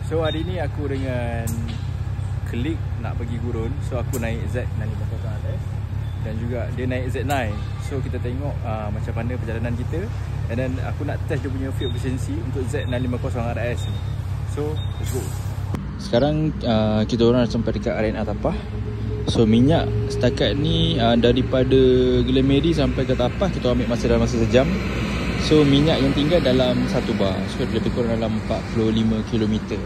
So hari ni aku dengan klik nak pergi gurun. So aku naik Z650RS dan juga dia naik Z9. So kita tengok macam mana perjalanan kita. And then aku nak test dia punya fuel efficiency untuk Z650RS ni. So let's go. Sekarang kita orang sampai dekat arena Tapah. So minyak setakat ni daripada Glameri sampai ke Tapah kita ambil masa dalam masa sejam. So minyak yang tinggal dalam 1 bar. So lebih kurang dalam 45 km.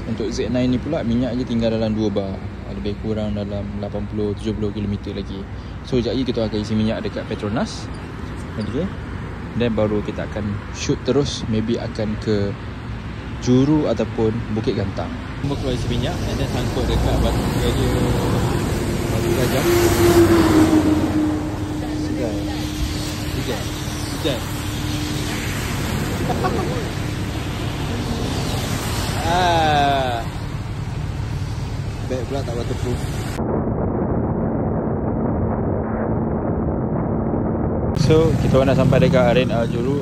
Untuk Z9 ni pula minyak je tinggal dalam 2 bar. Lebih kurang dalam 80-70 km lagi. So sekejap lagi kita akan isi minyak dekat Petronas. Okay. Dan baru kita akan shoot terus. Maybe akan ke Juru ataupun Bukit Gantang. Kita keluar isi minyak dan then sangkut dekat batu gajah. Sekejap. Beg pula tak waterproof. So kita orang dah sampai dekat arena Juru,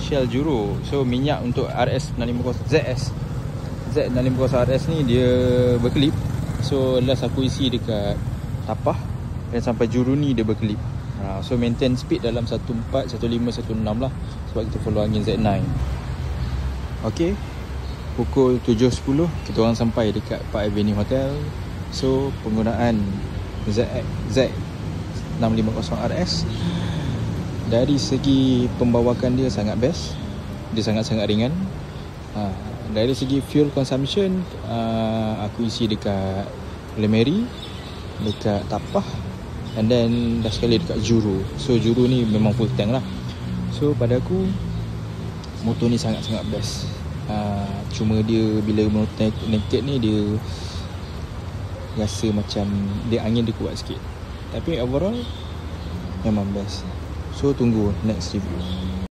Shell Juru. So minyak untuk Z650RS ni dia berkelip. So last aku isi dekat Tapah dan sampai Juru ni dia berkelip. So maintain speed dalam 14, 15, 16 lah. Sebab kita follow angin Z9. Okay, pukul 7.10 kita orang sampai dekat Park Avenue Hotel. So penggunaan Z650RS dari segi pembawakan dia sangat best. Dia sangat-sangat ringan. Dari segi fuel consumption, aku isi dekat Glameri, dekat Tapah, and then dah sekali dekat Juru. So Juru ni memang full tank lah. So pada aku motor ni sangat-sangat best. Cuma dia bila motor naked ni dia rasa macam dia angin dia kuat sikit. Tapi overall memang best. So tunggu next review.